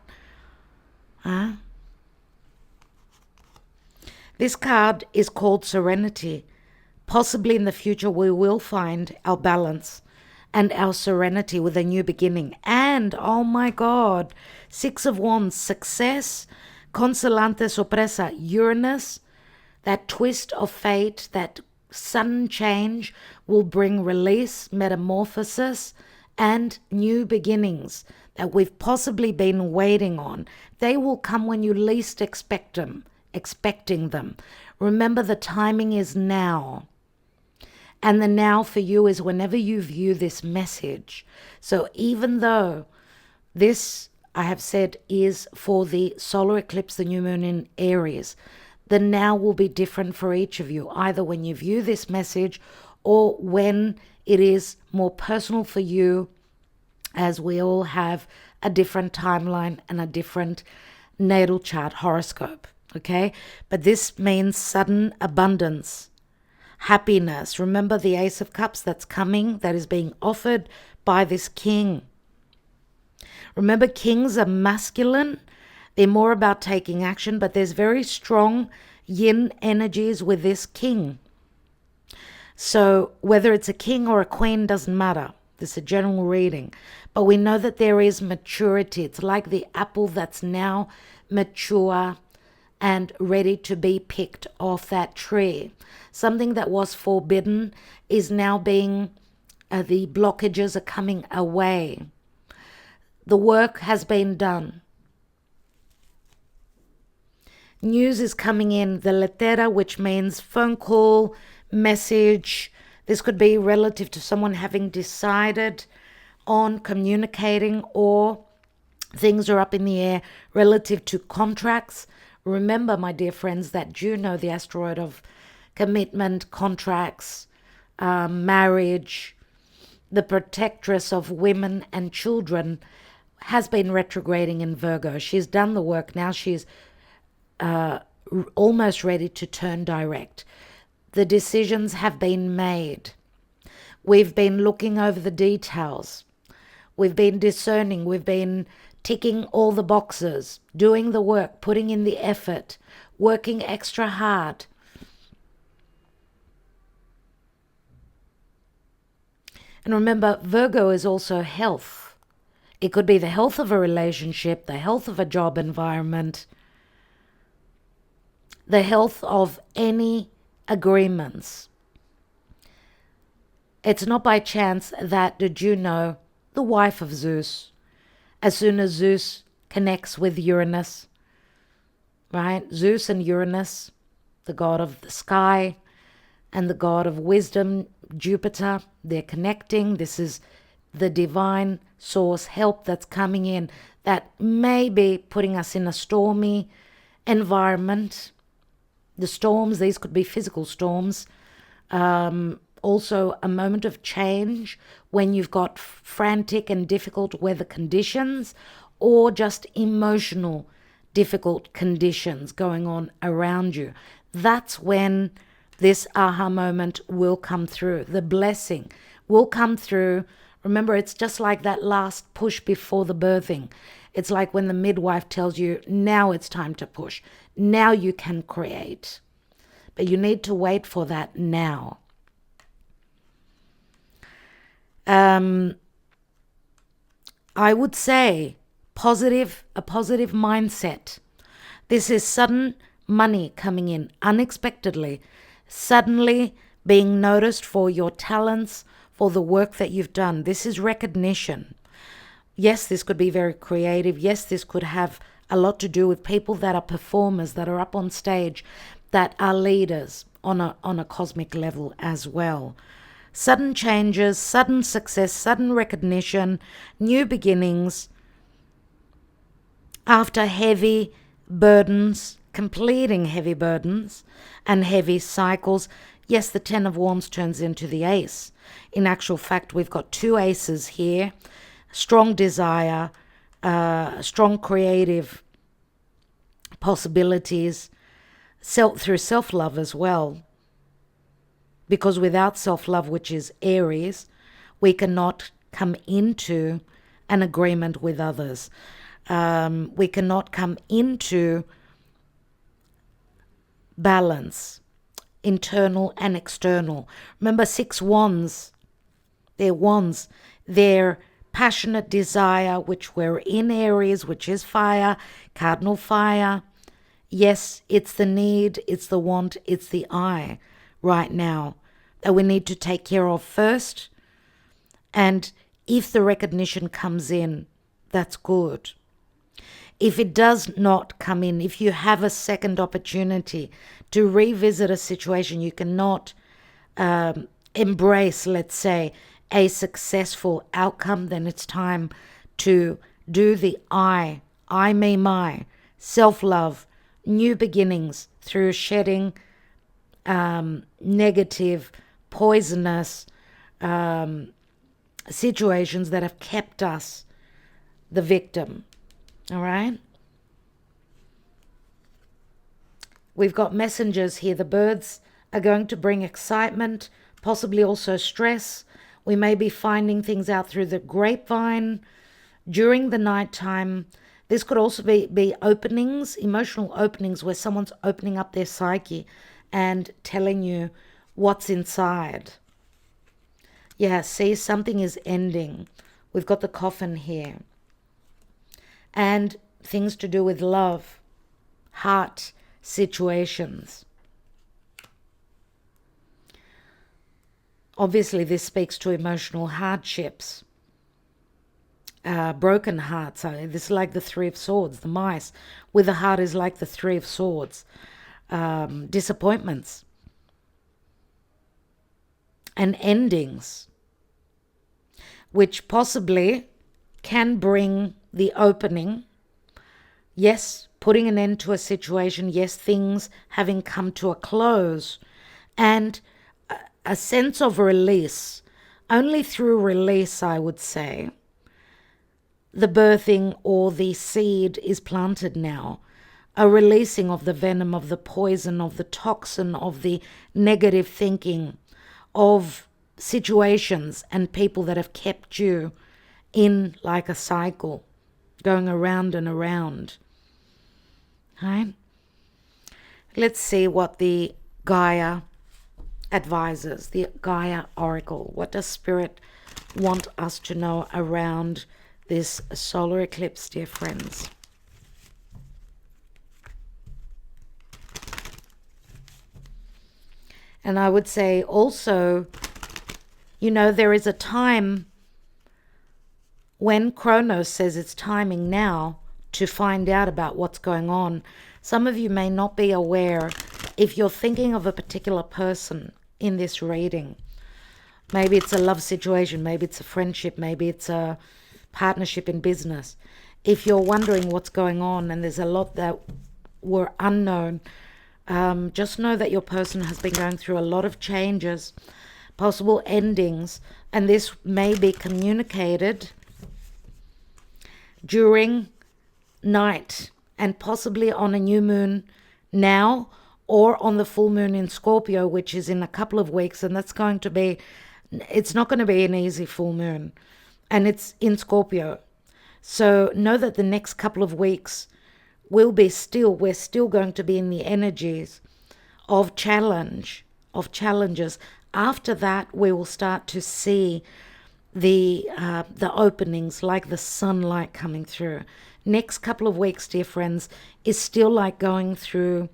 This card is called Serenity. Possibly in the future we will find our balance and our serenity with a new beginning. And, oh my God, Six of Wands, success, consolante sorpresa, Uranus, that twist of fate, that sudden change will bring release, metamorphosis, and new beginnings that we've possibly been waiting on. They will come when you least expecting them. Remember, the timing is now. And the now for you is whenever you view this message. So even though this, I have said, is for the solar eclipse, the new moon in Aries, the now will be different for each of you, either when you view this message or when it is more personal for you, as we all have a different timeline and a different natal chart horoscope, okay? But this means sudden abundance, happiness. Remember the Ace of Cups that's coming, that is being offered by this king. Remember, kings are masculine. They're more about taking action, but there's very strong yin energies with this king. So whether it's a king or a queen doesn't matter. This is a general reading. But we know that there is maturity. It's like the apple that's now mature and ready to be picked off that tree. Something that was forbidden is now being, the blockages are coming away. The work has been done. News is coming in, the lettera, which means phone call, message. This could be relative to someone having decided on communicating, or things are up in the air relative to contracts. Remember, my dear friends, that Juno, the asteroid of commitment, contracts, marriage, the protectress of women and children, has been retrograding in Virgo. She's done the work. Now she's almost ready to turn direct. The decisions have been made. We've been looking over the details. We've been discerning. We've been ticking all the boxes, doing the work, putting in the effort, working extra hard. And remember, Virgo is also health. It could be the health of a relationship, the health of a job environment, the health of any agreements. It's not by chance that the Juno, the wife of Zeus, as soon as Zeus connects with Uranus, right? Zeus and Uranus, the god of the sky and the god of wisdom, Jupiter, they're connecting. This is the divine source help that's coming in that may be putting us in a stormy environment. The storms, these could be physical storms. Also a moment of change when you've got frantic and difficult weather conditions, or just emotional difficult conditions going on around you. That's when this aha moment will come through. The blessing will come through. Remember, it's just like that last push before the birthing. It's like when the midwife tells you, now it's time to push. Now you can create. But you need to wait for that now. I would say a positive mindset. This is sudden money coming in unexpectedly, suddenly being noticed for your talents, for the work that you've done. This is recognition. Yes, this could be very creative. Yes, this could have a lot to do with people that are performers, that are up on stage, that are leaders on a cosmic level as well. Sudden changes, sudden success, sudden recognition, new beginnings after heavy burdens, completing heavy burdens and heavy cycles. Yes, the Ten of Wands turns into the Ace. In actual fact, we've got two aces here. Strong desire, strong creative possibilities, through self-love as well. Because without self-love, which is Aries, we cannot come into an agreement with others. We cannot come into balance, internal and external. Remember, 6 wands, they're passionate desire, which we're in Aries, which is fire, cardinal fire. Yes, it's the need, it's the want, it's the I right now that we need to take care of first. And if the recognition comes in, that's good. If it does not come in, if you have a second opportunity to revisit a situation, you cannot embrace, let's say, a successful outcome, then it's time to do the I, me, my, self-love, new beginnings through shedding negative, poisonous situations that have kept us the victim. All right? We've got messengers here. The birds are going to bring excitement, possibly also stress. We may be finding things out through the grapevine during the nighttime. This could also be openings, emotional openings, where someone's opening up their psyche and telling you what's inside. Yeah, see, something is ending. We've got the coffin here. And things to do with love, heart situations. Obviously, this speaks to emotional hardships, broken hearts. This is like the Three of Swords, the mice. With the heart is like the Three of Swords. Disappointments and endings, which possibly can bring the opening. Yes, putting an end to a situation. Yes, things having come to a close. And a sense of release. Only through release, I would say, the birthing or the seed is planted now. A releasing of the venom, of the poison, of the toxin, of the negative thinking, of situations and people that have kept you in like a cycle, going around and around. Right? Let's see what the Gaia advisors, the Gaia Oracle. What does Spirit want us to know around this solar eclipse, dear friends? And I would say also, you know, there is a time when Kronos says it's timing now to find out about what's going on. Some of you may not be aware, if you're thinking of a particular person in this reading. Maybe it's a love situation, maybe it's a friendship, maybe it's a partnership in business. If you're wondering what's going on and there's a lot that were unknown, just know that your person has been going through a lot of changes, possible endings, and this may be communicated during night and possibly on a new moon now, or on the full moon in Scorpio, which is in a couple of weeks. And that's going to be, it's not going to be an easy full moon, and it's in Scorpio. So know that the next couple of weeks we're still going to be in the energies of challenges. After that, we will start to see the openings, like the sunlight coming through. Next couple of weeks, dear friends, is still like going through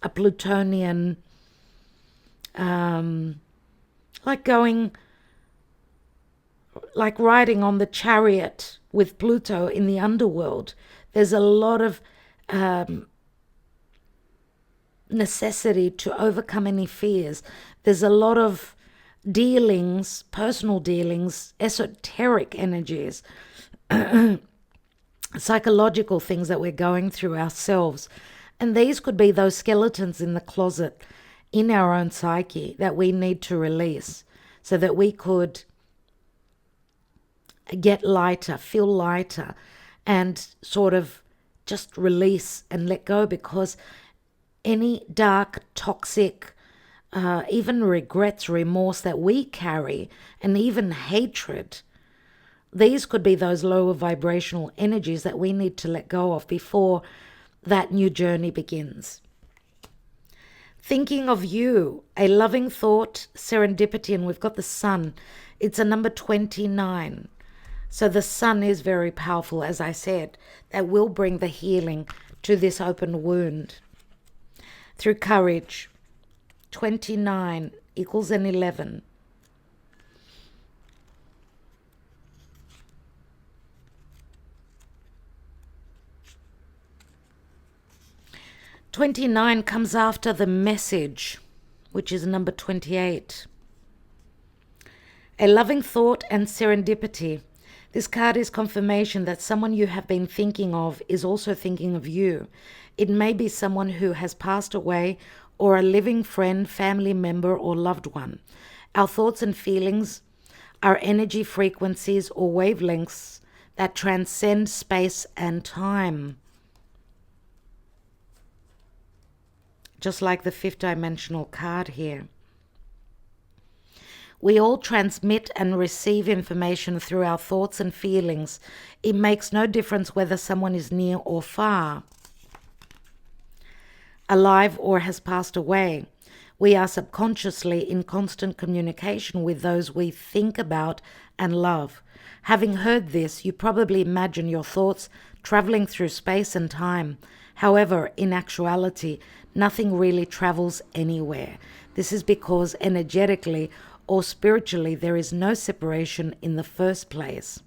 a Plutonian, like riding on the chariot with Pluto in the underworld. There's a lot of necessity to overcome any fears. There's a lot of dealings, personal dealings, esoteric energies, psychological things that we're going through ourselves. And these could be those skeletons in the closet in our own psyche that we need to release so that we could get lighter, feel lighter, and sort of just release and let go, because any dark, toxic, even regrets, remorse that we carry, and even hatred, these could be those lower vibrational energies that we need to let go of before that new journey begins. Thinking of you, a loving thought, serendipity, and we've got the sun. It's a number 29. So the sun is very powerful, as I said, that will bring the healing to this open wound. Through courage, 29 equals an 11. "29 comes after the message, which is number 28. A loving thought and serendipity. This card is confirmation that someone you have been thinking of is also thinking of you. It may be someone who has passed away, or a living friend, family member, or loved one. Our thoughts and feelings are energy frequencies or wavelengths that transcend space and time. Just like the fifth dimensional card here. We all transmit and receive information through our thoughts and feelings. It makes no difference whether someone is near or far, alive or has passed away. We are subconsciously in constant communication with those we think about and love. Having heard this, you probably imagine your thoughts traveling through space and time. However, in actuality, nothing really travels anywhere. This is because energetically or spiritually there is no separation in the first place.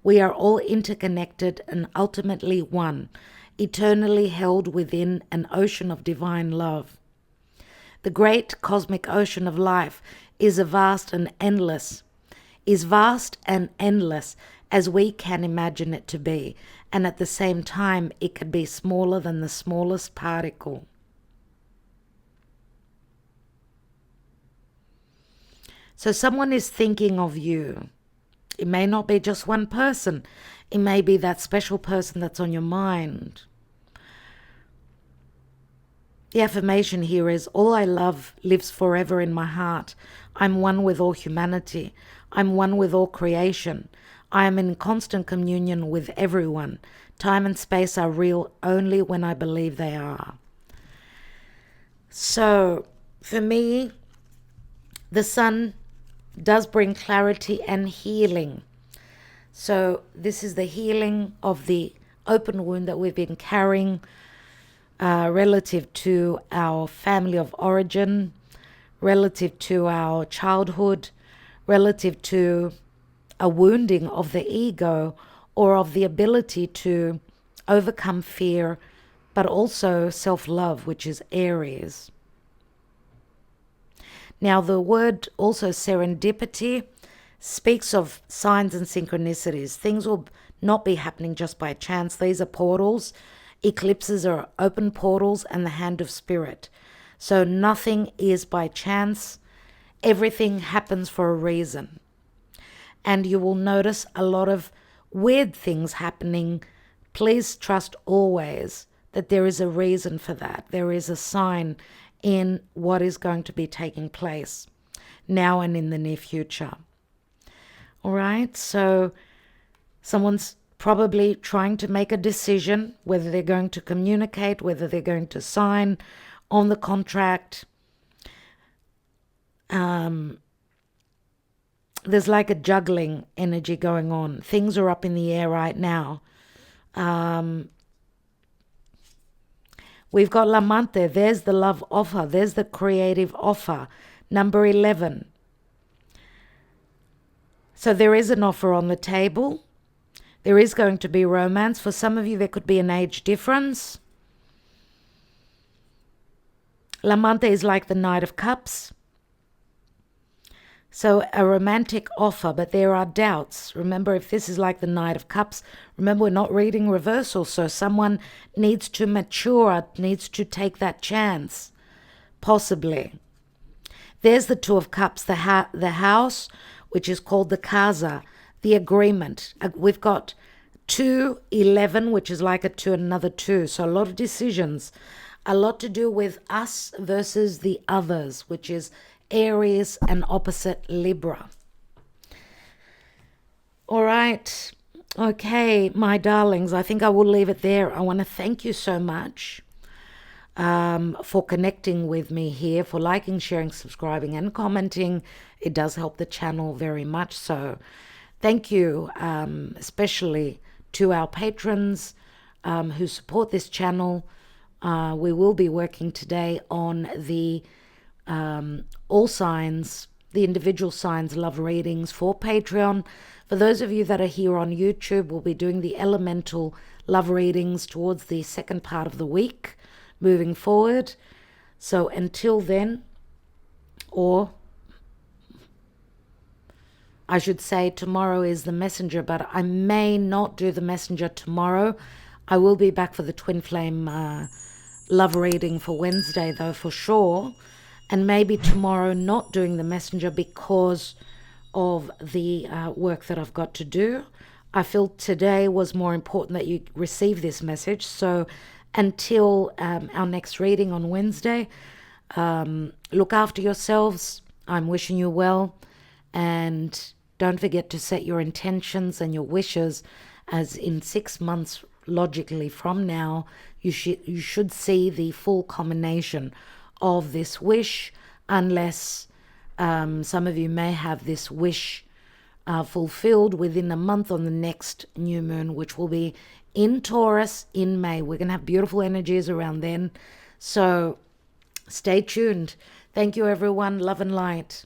We are all interconnected and ultimately one, eternally held within an ocean of divine love. The great cosmic ocean of life is vast and endless as we can imagine it to be, and at the same time it can be smaller than the smallest particle. So someone is thinking of you. It may not be just one person. It may be that special person that's on your mind. The affirmation here is, all I love lives forever in my heart. I'm one with all humanity. I'm one with all creation. I am in constant communion with everyone. Time and space are real only when I believe they are. So, for me, the sun does bring clarity and healing. So this is the healing of the open wound that we've been carrying relative to our family of origin, relative to our childhood, relative to a wounding of the ego or of the ability to overcome fear, but also self-love, which is Aries. Now, the word also serendipity speaks of signs and synchronicities. Things will not be happening just by chance. These are portals. Eclipses are open portals and the hand of spirit. So nothing is by chance. Everything happens for a reason. And you will notice a lot of weird things happening. Please trust always that there is a reason for that. There is a sign in what is going to be taking place now and in the near future. All right, so someone's probably trying to make a decision whether they're going to communicate, whether they're going to sign on the contract. there's like a juggling energy going on. Things are up in the air right now. We've got Lamante. There's the love offer. There's the creative offer. Number 11. So there is an offer on the table. There is going to be romance. For some of you, there could be an age difference. Lamante is like the Knight of Cups. So a romantic offer, but there are doubts. Remember, if this is like the Knight of Cups, remember, we're not reading reversal. So someone needs to mature, needs to take that chance, possibly. There's the Two of Cups, the house, which is called the casa, the agreement. We've got 2, 11, which is like a 2 and another 2. So a lot of decisions, a lot to do with us versus the others, which is Aries and opposite Libra. All right. Okay, my darlings, I think I will leave it there. I want to thank you so much for connecting with me here, for liking, sharing, subscribing, and commenting. It does help the channel very much. So thank you, especially to our patrons who support this channel. We will be working today on the all signs, the individual signs love readings for Patreon. For those of you that are here on YouTube, we'll be doing the elemental love readings towards the second part of the week moving forward. So until then, or I should say tomorrow is the messenger, but I may not do the messenger tomorrow. I will be back for the twin flame love reading for Wednesday though, for sure. And maybe tomorrow not doing the messenger because of the work that I've got to do. I feel today was more important that you receive this message. So until our next reading on Wednesday, look after yourselves. I'm wishing you well. And don't forget to set your intentions and your wishes, as in 6 months logically from now, you should see the full combination of this wish, unless some of you may have this wish fulfilled within a month on the next new moon, which will be in Taurus in May. We're going to have beautiful energies around then. So stay tuned. Thank you, everyone. Love and light.